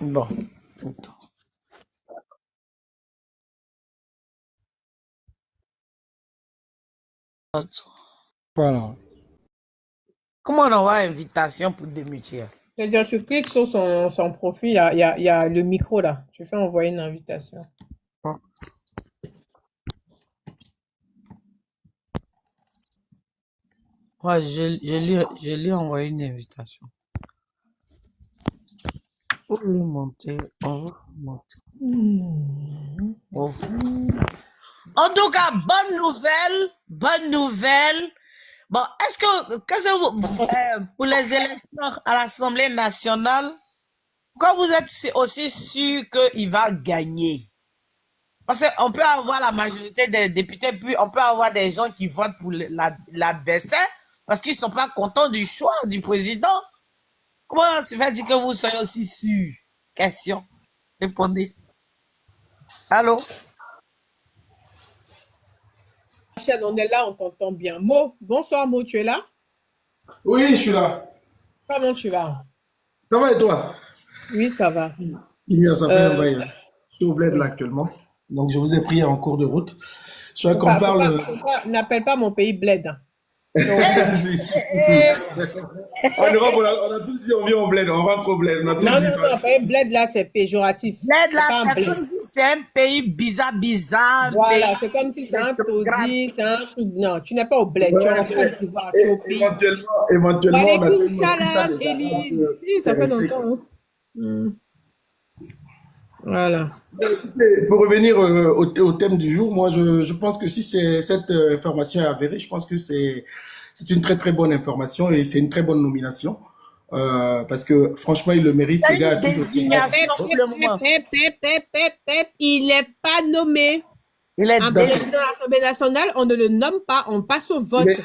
Bon. Voilà. Comment on envoie invitation pour démuter? C'est-à-dire, tu cliques sur son profil, il y a le micro là. Tu fais envoyer une invitation. Ouais, je lui ai envoyé une invitation. Pour lui monter, on va monter. Oh. En tout cas, bonne nouvelle. Bon, qu'est-ce que vous, pour les élections à l'Assemblée nationale, quand vous êtes aussi sûr qu'il va gagner? Parce qu'on peut avoir la majorité des députés, puis on peut avoir des gens qui votent pour l'adversaire parce qu'ils ne sont pas contents du choix du président. Comment se fait dire que vous soyez aussi sûr? Question. Répondez. Allô? Rachel, on est là, on t'entend bien. Mo, bonsoir Mo, tu es là? Oui, je suis là. Comment tu vas? Ça va et toi? Oui, ça va. Ça fait un bail. Euh, Je suis au bled là actuellement. Donc je vous ai pris en cours de route. Je crois faut qu'on pas, parle. n'appelle pas mon pays bled. Hein. Donc, Si. En Europe, on a tous dit on vient au bled, on rentre au bled. On a tous non, dit non, ça. non, bled là, c'est péjoratif. Bled C'est là, pas un c'est bled. comme si c'est un pays bizarre, un Voilà, pays c'est comme si c'est un rétrograde. taudis, c'est un truc. Non, tu n'es pas au bled, tu es en Côte d'Ivoire, tu es au pays. Éventuellement, on a Walaikum tellement pris ça salam, déjà Élise. que Oui, c'est ça fait resté. longtemps. Hein. Voilà. Écoutez, pour revenir au thème du jour, moi je pense que si cette information est avérée, je pense que c'est une très très bonne information et c'est une très bonne nomination. Parce que franchement, il le mérite. Il Ce y a gars a une toujours été désignation pour le moment. Il n'est pas nommé. Il est Un président de l'Assemblée nationale, on ne le nomme pas, on passe au vote. Donc,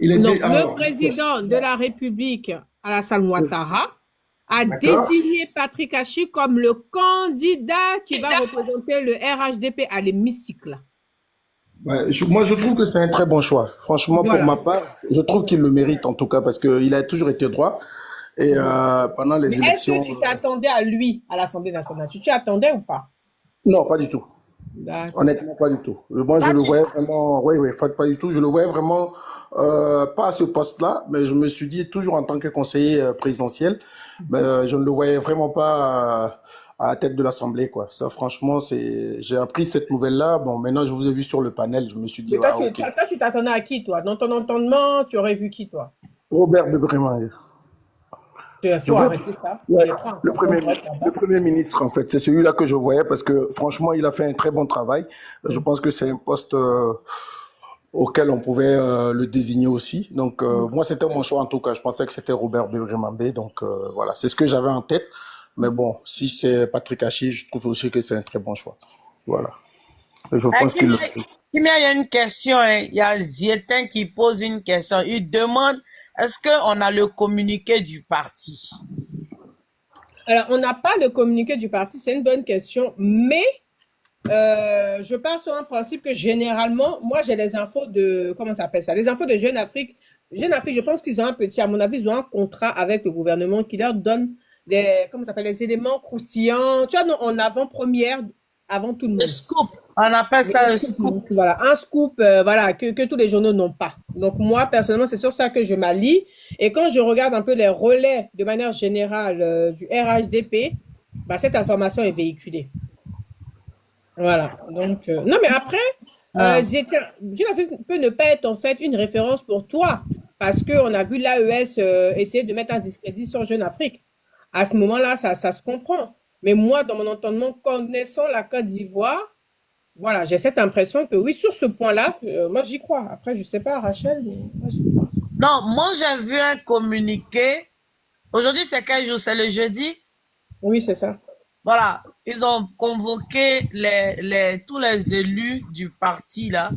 le président de la République, Alassane Ouattara, a désigné Patrick Hachi comme le candidat qui va représenter le RHDP à l'hémicycle. Ouais, moi, je trouve que c'est un très bon choix. Franchement, Voilà. pour ma part, je trouve qu'il le mérite en tout cas parce qu'il a toujours été droit. Et pendant les Mais élections. est-ce que tu t'attendais à lui à l'Assemblée nationale? Tu t'y attendais ou pas? Non, pas du tout. D'accord. Honnêtement, pas du tout. Moi, je le voyais vraiment. Oui, pas du tout. Je le voyais vraiment pas à ce poste-là, mais je me suis dit toujours en tant que conseiller présidentiel, je ne le voyais vraiment pas à la tête de l'Assemblée, quoi. Ça, franchement, j'ai appris cette nouvelle-là. Bon, maintenant, je vous ai vu sur le panel, je me suis dit, Mais toi, ah, ok. toi, tu t'attendais à qui, toi? Dans ton entendement, tu aurais vu qui, toi? Robert de Brémaille. Il faut arrêter ça. Ouais, le premier ministre, en fait, c'est celui-là que je voyais parce que franchement, il a fait un très bon travail. Je pense que c'est un poste auquel on pouvait le désigner aussi. Donc, moi, c'était mon choix en tout cas. Je pensais que c'était Robert Belgrimambé. Donc, voilà, c'est ce que j'avais en tête. Mais bon, si c'est Patrick Hachi, je trouve aussi que c'est un très bon choix. Voilà. Et je pense qu'il le fait. Kimia, il y a une question, hein. Il y a Zietin qui pose une question. Il demande, est-ce qu'on a le communiqué du parti? Alors, on n'a pas de communiqué du parti, c'est une bonne question, mais je pars sur un principe que généralement, moi, j'ai les infos de, comment ça s'appelle ça? Les infos de Jeune Afrique. Jeune Afrique, je pense qu'ils ont un petit, à mon avis, ils ont un contrat avec le gouvernement qui leur donne des, comment ça s'appelle, des éléments croustillants, tu vois, non, en avant-première, avant tout le Le monde. scoop. On appelle ça le scoop. Voilà, un scoop, voilà, que tous les journaux n'ont pas. Donc, moi, personnellement, c'est sur ça que je m'allie. Et quand je regarde un peu les relais de manière générale du RHDP, bah, cette information est véhiculée. Voilà. Donc, non, mais après, Jeune Afrique peut ne pas être en fait une référence pour toi parce qu'on a vu l'AES essayer de mettre un discrédit sur Jeune Afrique. À ce moment-là, ça se comprend. Mais moi, dans mon entendement, connaissant la Côte d'Ivoire, voilà, j'ai cette impression que oui, sur ce point-là, moi j'y crois. Après, je sais pas, Rachel, mais moi j'y crois. Non, moi j'ai vu un communiqué. Aujourd'hui, c'est quel jour? C'est le jeudi? Oui, c'est ça. Voilà, ils ont convoqué tous les élus du parti là,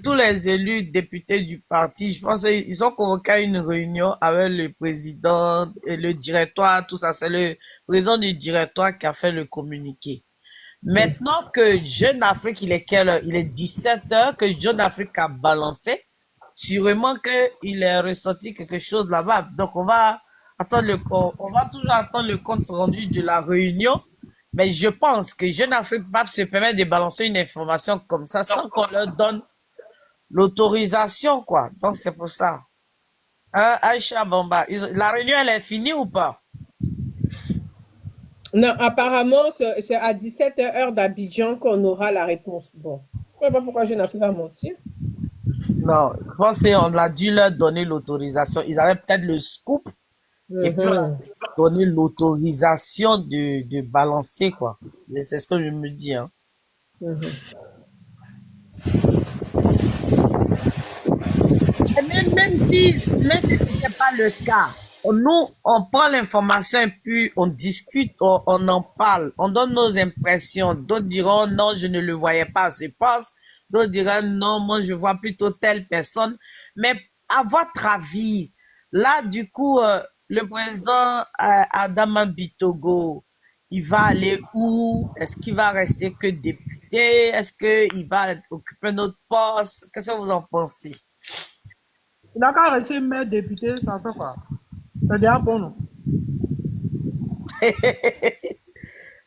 tous les élus députés du parti. Je pense qu'ils ont convoqué à une réunion avec le président et le directoire, tout ça. C'est le président du directoire qui a fait le communiqué. Maintenant que Jeune Afrique, il est quelle heure? Il est 17h, que Jeune Afrique a balancé. Sûrement qu'il est ressorti quelque chose là-bas. Donc on va on va toujours attendre le compte rendu de la réunion. Mais je pense que Jeune Afrique va se permettre de balancer une information comme ça sans qu'on leur donne l'autorisation, quoi. Donc c'est pour ça. Hein, Aïcha Bamba, la réunion elle est finie ou pas? Non, apparemment, c'est à 17h heure d'Abidjan qu'on aura la réponse. Bon, je ne sais pas pourquoi Jeune Afrique va mentir. Non, je pense qu'on a dû leur donner l'autorisation. Ils avaient peut-être le scoop et puis on a donné l'autorisation de balancer, quoi. C'est ce que je me dis, hein. Et même si ce n'était pas le cas, nous, on prend l'information et puis on discute, on en parle, on donne nos impressions. D'autres diront non, je ne le voyais pas, je pense. D'autres diront non, moi je vois plutôt telle personne. Mais à votre avis, là du coup, le président Adama Bitogo, il va aller où? Est-ce qu'il va rester que député? Est-ce qu'il va occuper notre poste? Qu'est-ce que vous en pensez? Il n'a qu'à rester maire député, ça fait quoi? C'est déjà bon, non?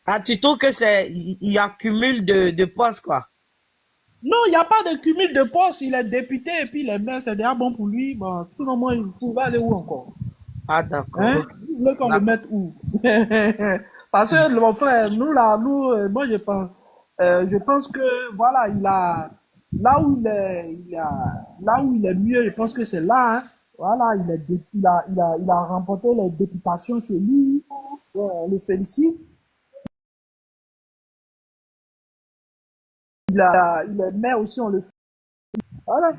Ah, tu trouves que il accumule de postes, quoi? Non, il n'y a pas de cumul de postes. Il est député et puis il est maire, c'est déjà bon pour lui. Bon, sinon, moi, il pouvait aller où encore? Ah, d'accord. Hein? Vous voulez qu'on le mette où? Parce que mon frère, nous là, moi je pense que voilà, il a là où là où il est mieux, je pense que c'est là, hein. Voilà, il a remporté les députations chez lui. Ouais, on le félicite. Il est maire aussi, on le félicite. Voilà.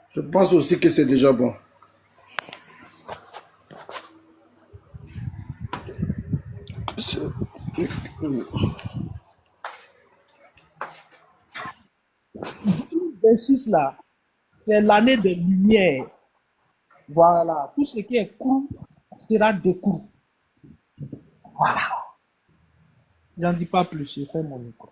Je pense aussi que c'est déjà bon. Là, c'est l'année des lumières. Voilà. Tout ce qui est court sera découvert. Voilà. J'en dis pas plus, je fais mon micro.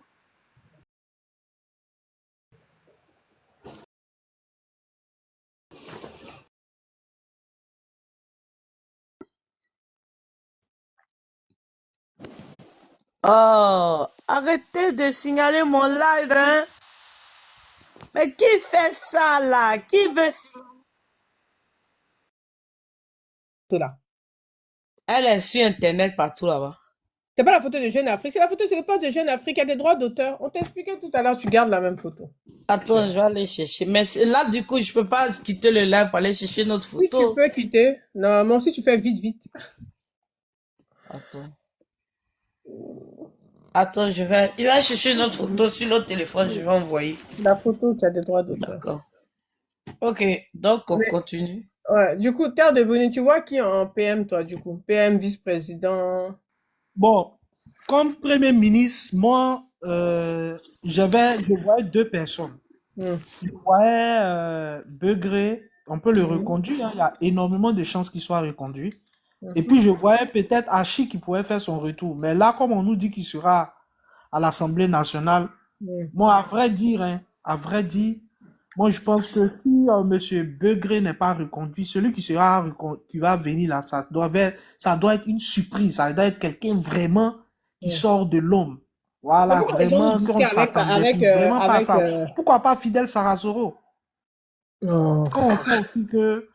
Oh, arrêtez de signaler mon live, hein? Mais qui fait ça, là? Qui veut Là. Elle est sur Internet partout là-bas. C'est pas la photo de Jeune Afrique, c'est la photo, c'est le poste de Jeune Afrique, il y a des droits d'auteur. On t'expliquait tout à l'heure, tu gardes la même photo. Attends, je vais aller chercher. Mais là, du coup, je peux pas quitter le live pour aller chercher notre photo. Oui, tu peux quitter. Normalement, si tu fais vite, vite. Attends. Attends, je vais chercher notre photo sur notre téléphone, je vais envoyer. La photo, tu as des droits d'auteur. D'accord. Ok, donc on Mais, continue. ouais, du coup, Terre de Bonne, tu vois qui en PM, toi, du coup? PM, vice-président. Bon, comme Premier ministre, moi, je voyais deux personnes. Hmm. Je voyais Begré, on peut le Mhm. reconduire, hein, il y a énormément de chances qu'il soit reconduit. Et Mhm. puis je voyais peut-être Hachi qui pourrait faire son retour. Mais là, comme on nous dit qu'il sera à l'Assemblée nationale, Hmm. moi, à vrai dire, hein, à vrai dire, moi, je pense que si Monsieur Begré n'est pas reconduit, celui qui va venir là, ça doit être une surprise. Ça doit être quelqu'un vraiment qui Hmm. sort de l'homme. Mais Voilà, pourquoi les gens nous vraiment disent qu'on ne s'attendait vraiment pas à ça. Pourquoi pas Fidel Sarrazoro? Oh. Quand on sait aussi que,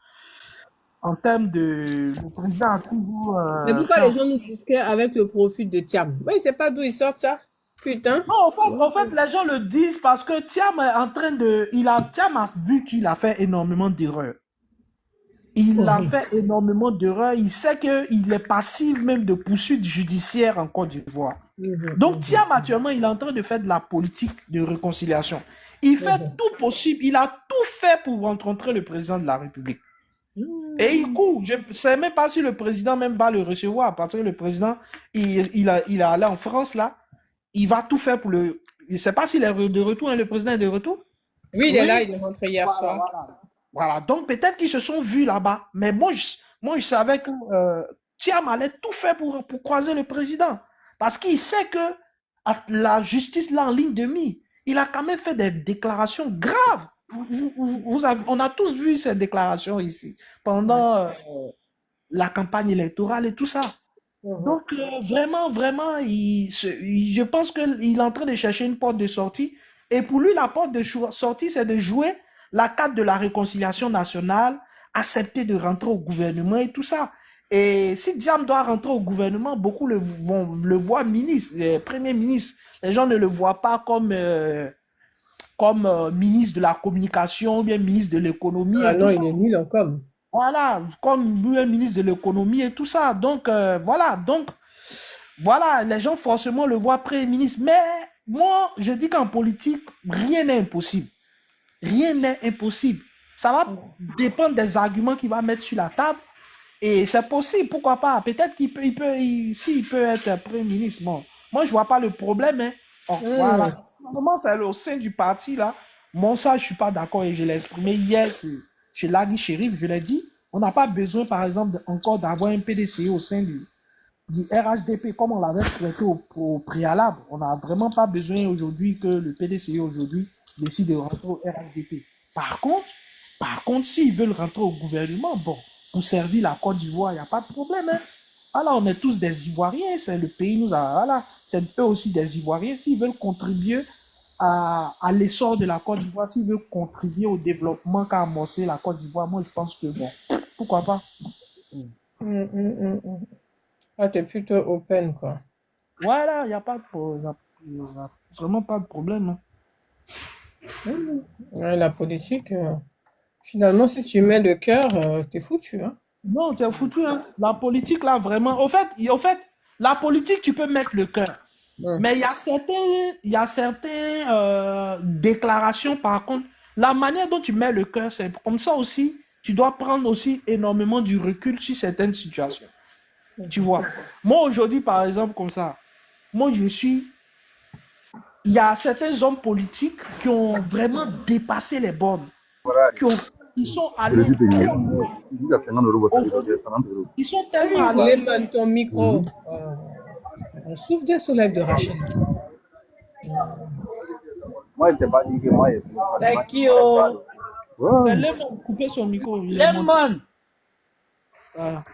en termes de, le président a toujours Mais pourquoi fait. les gens nous disent avec le profil de Thiam? Oui, c'est pas d'où ils sortent ça. Putain. Non, en fait, les gens le disent parce que Thiam est en train de, Thiam a vu qu'il a fait énormément d'erreurs. Il a Mhm. fait énormément d'erreurs. Il sait qu'il est passif même de poursuites judiciaires en Côte d'Ivoire. Mhm. Donc, Mhm. Thiam, actuellement, il est en train de faire de la politique de réconciliation. Il fait Mhm. tout possible. Il a tout fait pour rencontrer le président de la République. Et il court. Je ne sais même pas si le président même va le recevoir. Parce que le président, il est allé en France, là. Il va tout faire pour le. Je ne sais pas s'il est de retour, hein, le président est de retour. Oui, il est là, Oui. il est rentré hier Voilà, soir. voilà. Voilà. Donc peut-être qu'ils se sont vus là-bas. Mais moi, je savais que Thiam allait tout faire pour croiser le président. Parce qu'il sait que la justice, là, en ligne de mire, il a quand même fait des déclarations graves. On a tous vu ces déclarations ici Ouais. pendant la campagne électorale et tout ça. Mhm. Donc, vraiment, vraiment, je pense qu'il est en train de chercher une porte de sortie. Et pour lui, la porte de sortie, c'est de jouer la carte de la réconciliation nationale, accepter de rentrer au gouvernement et tout ça. Et si Diam doit rentrer au gouvernement, beaucoup vont le voir ministre, premier ministre. Les gens ne le voient pas comme ministre de la communication ou bien ministre de l'économie Ah et tout non, ça. il est nul en com. Voilà, comme lui, un ministre de l'économie et tout ça. Donc, voilà. Donc, voilà, les gens forcément le voient Premier ministre. Mais moi, je dis qu'en politique, rien n'est impossible. Rien n'est impossible. Ça va dépendre des arguments qu'il va mettre sur la table. Et c'est possible, pourquoi pas. Peut-être s'il peut être Premier ministre. Bon, moi, je vois pas le problème. Hein. Bon, Hmm. voilà. Normalement, c'est au sein du parti, là. Moi, ça, je suis pas d'accord et je l'ai exprimé hier chez Lagui Chérif. Je l'ai dit. On n'a pas besoin, par exemple, encore d'avoir un PDCI au sein du RHDP, comme on l'avait souhaité au préalable. On n'a vraiment pas besoin aujourd'hui que le PDCI aujourd'hui décide de rentrer au RHDP. Par contre, s'ils veulent rentrer au gouvernement, bon, pour servir la Côte d'Ivoire, il n'y a pas de problème. Hein. Voilà, on est tous des Ivoiriens, c'est le pays nous a, voilà, c'est eux aussi des Ivoiriens. S'ils veulent contribuer à l'essor de la Côte d'Ivoire, s'ils veulent contribuer au développement qu'a amorcé la Côte d'Ivoire, moi je pense que bon, pourquoi pas. Hmm, hmm, hmm, hmm. Ah, t'es plutôt open, quoi. Voilà, il n'y a pas de problème. Y a vraiment pas de problème. Hein. Hmm. Ouais, la politique, finalement, si tu mets le cœur, t'es foutu, hein. Non, c'est foutu. Hein. La politique, là, vraiment. Au fait, la politique, tu peux mettre le cœur. Hmm. Mais il y a certaines déclarations, par contre, la manière dont tu mets le cœur, c'est comme ça aussi. Tu dois prendre aussi énormément du recul sur certaines situations. Tu vois. Moi, aujourd'hui, par exemple, comme ça, moi, il y a certains hommes politiques qui ont vraiment dépassé les bornes, qui sont allés trop loin. Aujourd'hui, ils sont tellement allés loin. Suleiman, ton micro. On souffle bien sur live de Rachel. Thank you. Mais Lemon, couper son micro. Lemon. Voilà.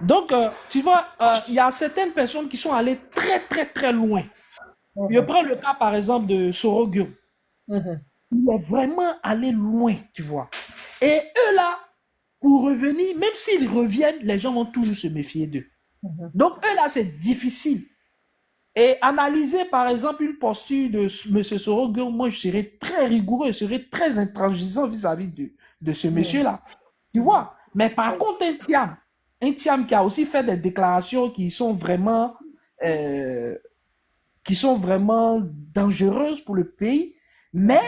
Donc, tu vois, il y a certaines personnes qui sont allées très, très, très loin. Je prends le cas, par exemple, de Sorogyo. Mhm. Il est vraiment allé loin, tu vois. Et eux, là, pour revenir, même s'ils reviennent, les gens vont toujours se méfier d'eux. Mhm. Donc, eux, là, c'est difficile. Et analyser, par exemple, une posture de M. Sorogyo, moi, je serais très rigoureux, je serais très intransigeant vis-à-vis de ce monsieur-là. Tu vois? Mais par contre, un Thiam qui a aussi fait des déclarations qui sont vraiment qui sont vraiment dangereuses pour le pays, mais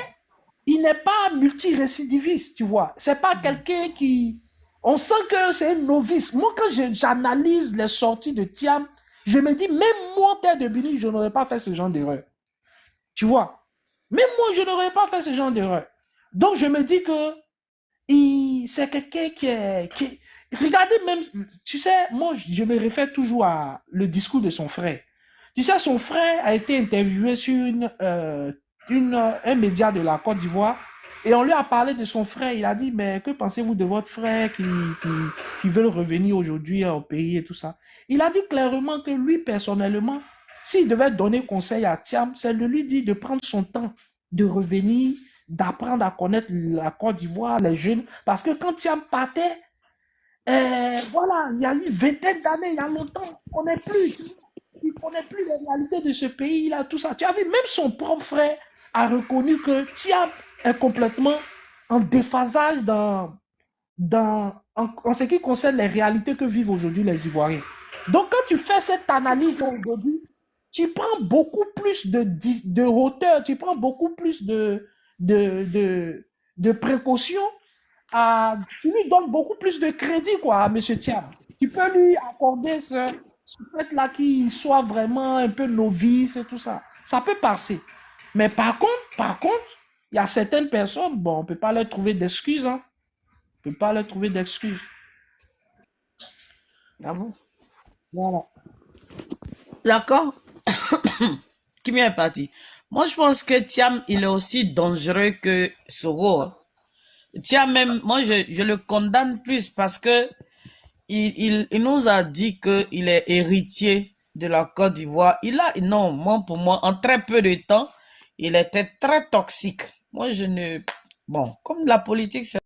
il n'est pas multirécidiviste, tu vois. C'est pas quelqu'un qui... On sent que c'est un novice. Moi, quand j'analyse les sorties de Thiam, je me dis, même moi, en terre de Béni, je n'aurais pas fait ce genre d'erreur. Tu vois. Même moi, je n'aurais pas fait ce genre d'erreur. Donc, je me dis que c'est quelqu'un qui... Regardez même, tu sais, moi, je me réfère toujours à le discours de son frère. Tu sais, son frère a été interviewé sur un média de la Côte d'Ivoire et on lui a parlé de son frère. Il a dit, mais que pensez-vous de votre frère qui veut revenir aujourd'hui au pays et tout ça? Il a dit clairement que lui, personnellement, s'il devait donner conseil à Thiam, c'est de lui dire de prendre son temps, de revenir, d'apprendre à connaître la Côte d'Ivoire, les jeunes. Parce que quand Thiam partait, voilà, il y a une vingtaine d'années, il y a longtemps, on ne connaît plus. Il ne connaît plus les réalités de ce pays, là, tout ça. Tu as vu, même son propre frère a reconnu que Thiam est complètement en déphasage en ce qui concerne les réalités que vivent aujourd'hui les Ivoiriens. Donc, quand tu fais cette analyse aujourd'hui, tu prends beaucoup plus de hauteur, tu prends beaucoup plus de précautions, tu lui donnes beaucoup plus de crédit, quoi, à M. Thiam. Tu peux lui accorder ce fait-là qu'il soit vraiment un peu novice et tout ça. Ça peut passer. Mais par contre, il y a certaines personnes, bon, on ne peut pas leur trouver d'excuses, hein. On ne peut pas leur trouver d'excuses. Ah bon? Voilà. D'accord. Qui est parti. Moi, je pense que Thiam, il est aussi dangereux que Soro. Hein. Thiam, même, moi, je le condamne plus parce que il nous a dit qu'il est héritier de la Côte d'Ivoire. Non, moi, pour moi, en très peu de temps, il était très toxique. Moi, bon, comme la politique, c'est